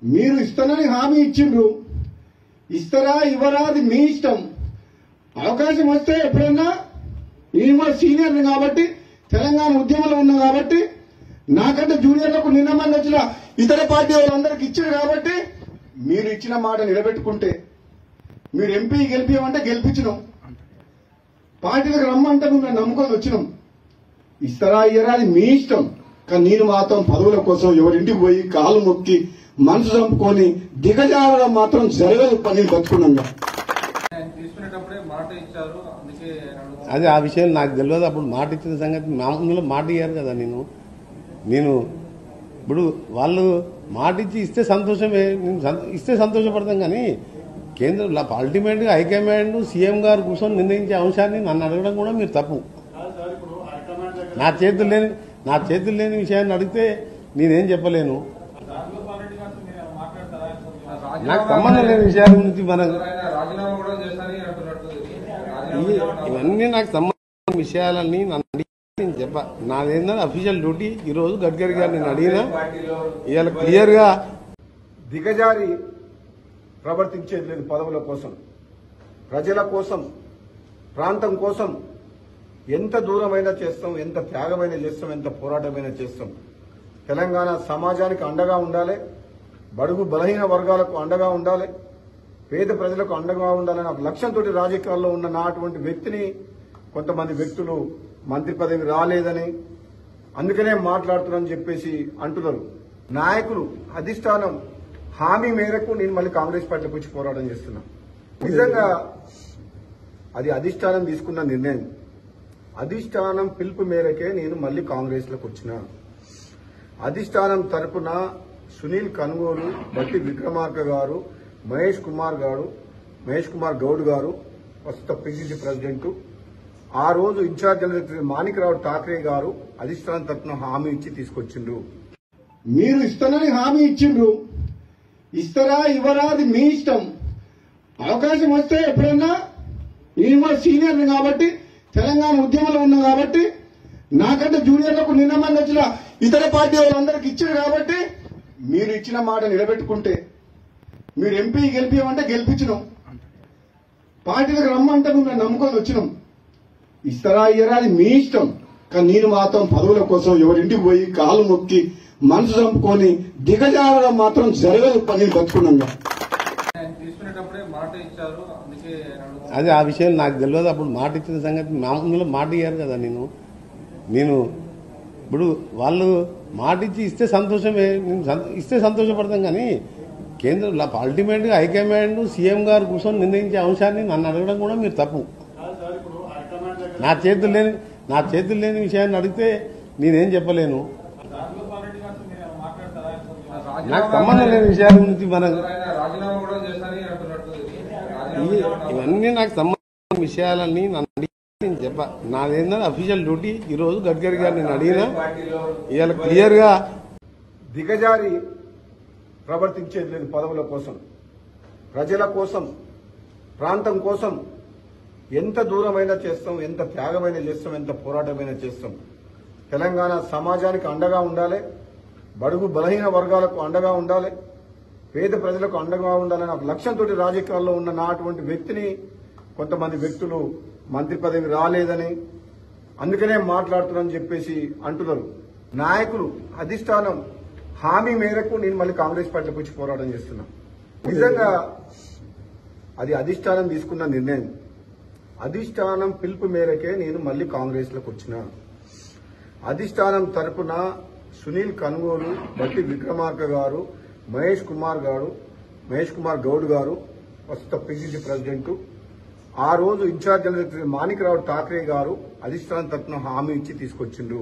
మీరు ఇస్తానని హామీ ఇచ్చిండ్రు. ఇస్తారా ఇవ్వరా అది మీ ఇష్టం. అవకాశం వస్తే ఎప్పుడన్నా నేను కూడా సీనియర్ని కాబట్టి తెలంగాణ ఉద్యమంలో ఉన్నా కాబట్టి నాకంటే జూనియర్లకు నిన్న మంది వచ్చిన ఇతర పార్టీ వాళ్ళందరికి ఇచ్చారు కాబట్టి మీరు ఇచ్చిన మాట నిలబెట్టుకుంటే మీరు ఎంపీ గెలిపియమంటే గెలిపించినాం, పార్టీలకు రమ్మంటే మేము నమ్ముకొని వచ్చినాం. ఇస్తారా ఇయ్యరా అది మీ ఇష్టం. కానీ నేను మాత్రం పదవుల కోసం ఎవరింటికి పోయి కాలు మొక్కి మనసు చంపుకొని దిగజారడం మాత్రం జరగదు. పని బతుకున్నాగా అదే ఆ విషయం నాకు తెలియదు. అప్పుడు మాట ఇచ్చిన సంగతి మామూలుగా మాట ఇయ్యారు కదా. నేను ఇప్పుడు వాళ్ళు మాట ఇచ్చి ఇస్తే సంతోషమే, ఇస్తే సంతోషపడతాం. కానీ కేంద్రంలో అల్టిమేట్గా హైకమాండ్ సీఎం గారు కూర్చొని నిర్ణయించే అంశాన్ని నన్ను అడగడం కూడా మీరు తప్పు. నా చేతులు లేని విషయాన్ని అడిగితే నేనేం చెప్పలేను. నాకు సంబంధం లేని విషయాల గురించి ఇవన్నీ నాకు సంబంధించిన విషయాలన్నీ నన్ను అడిగి నేను చెప్పా. నాదేంటంటే అఫీషియల్ డ్యూటీ. ఈరోజు గడ్కరీ గారు నేను అడిగినా ఇవాళ క్లియర్గా దిగజారి ప్రవర్తించేది లేదు. పదవుల కోసం, ప్రజల కోసం, ప్రాంతం కోసం ఎంత దూరమైనా చేస్తాం, ఎంత త్యాగమైనా చేస్తాం, ఎంత పోరాటమైనా చేస్తాం. తెలంగాణ సమాజానికి అండగా ఉండాలి, బడుగు బలహీన వర్గాలకు అండగా ఉండాలి, పేద ప్రజలకు అండగా ఉండాలని ఒక లక్ష్యంతో రాజకీయాల్లో ఉన్న నాటువంటి వ్యక్తిని కొంతమంది వ్యక్తులు మంత్రి పదవి రాలేదని అందుకనే మాట్లాడుతున్నారని చెప్పేసి అంటున్నారు. నాయకులు అధిష్టానం హామీ మేరకు నేను మళ్ళీ కాంగ్రెస్ పార్టీలోకి వచ్చి పోరాటం చేస్తున్నా. నిజంగా అది అధిష్టానం తీసుకున్న నిర్ణయం. అధిష్టానం పిలుపు మేరకే నేను మళ్ళీ కాంగ్రెస్లోకి వచ్చిన. అధిష్టానం తరపున సునీల్ కనుగోలు, బట్టి విక్రమార్క గారు, మహేష్ కుమార్ గౌడ్ గారు ప్రస్తుత పిసిసి ప్రెసిడెంట్, ఆ రోజు ఇన్ఛార్జ్ జనరల్ మాణిక్రావు ఠాక్రే గారు అధిష్టానం తరపున హామీ ఇచ్చి తీసుకొచ్చిండ్రు. మీరు ఇస్తానని హామీ ఇచ్చిండ్రు. ఇస్తారా ఇవ్వరా అది మీ ఇష్టం. అవకాశం వస్తే ఎప్పుడన్నా నేను కూడా సీనియర్ని కాబట్టి తెలంగాణ ఉద్యమంలో ఉన్నా కాబట్టి నాకంటే జూనియర్లకు నిన్న మంది వచ్చిన ఇతర పార్టీ వాళ్ళందరికి ఇచ్చారు కాబట్టి మీరు ఇచ్చిన మాట నిలబెట్టుకుంటే మీరు ఎంపీ గెలిపియమంటే గెలిపించినాం, పార్టీలకు రమ్మంటే మేము నమ్ముకొని వచ్చినాం. ఇస్తారా ఇయ్యరా అది మీ ఇష్టం. కానీ నేను మాత్రం పదవుల కోసం ఎవరింటికి పోయి కాలు మొక్కి మనసు చంపుకొని దిగజారడం మాత్రం జరగదు. పని బతుకున్నాగా అదే ఆ విషయం నాకు తెలియదు. అప్పుడు మాట ఇచ్చిన సంగతి మామూలుగా మాట ఇయ్యారు కదా. నేను ఇప్పుడు వాళ్ళు మాట ఇచ్చి ఇస్తే సంతోషమే, ఇస్తే సంతోషపడతాం. కానీ కేంద్రంలో అల్టిమేట్గా హైకమాండ్ సీఎం గారు కూర్చొని నిర్ణయించే అంశాన్ని నన్ను అడగడం కూడా మీరు తప్పు. నా చేతులు లేని విషయాన్ని అడిగితే నేనేం చెప్పలేను. నాకు సంబంధం లేని విషయాల గురించి ఇవన్నీ నాకు సంబంధించిన విషయాలన్నీ నన్ను అడిగి నేను చెప్పా. నాదేంటంటే అఫీషియల్ డ్యూటీ. ఈరోజు గడ్కరీ గారు నేను అడిగినా ఇవాళ క్లియర్గా దిగజారి ప్రవర్తించేది లేదు. పదవుల కోసం, ప్రజల కోసం, ప్రాంతం కోసం ఎంత దూరమైనా చేస్తాం, ఎంత త్యాగమైనా చేస్తాం, ఎంత పోరాటమైనా చేస్తాం. తెలంగాణ సమాజానికి అండగా ఉండాలి, బడుగు బలహీన వర్గాలకు అండగా ఉండాలి, పేద ప్రజలకు అండగా ఉండాలని ఒక లక్ష్యంతో రాజకీయాల్లో ఉన్న నాటువంటి వ్యక్తిని కొంతమంది వ్యక్తులు మంత్రి పదవి రాలేదని అందుకనే మాట్లాడుతున్నారని చెప్పేసి అంటున్నారు. నాయకులు అధిష్టానం హామీ మేరకు నేను మళ్ళీ కాంగ్రెస్ పార్టీలోకి వచ్చి పోరాటం చేస్తున్నా. నిజంగా అది అధిష్టానం తీసుకున్న నిర్ణయం. అధిష్టానం పిలుపు మేరకే నేను మళ్ళీ కాంగ్రెస్లోకి వచ్చిన. అధిష్టానం తరపున సునీల్ కనుగోలు, బట్టి విక్రమార్క గారు, మహేష్ కుమార్ గౌడ్ గారు ప్రస్తుత పిసిసి ప్రెసిడెంట్, ఆ రోజు ఇన్ఛార్జ్ జనరల్ మాణిక్రావు ఠాక్రే గారు అధిష్టానం తరపున హామీ ఇచ్చి తీసుకొచ్చిండ్రు.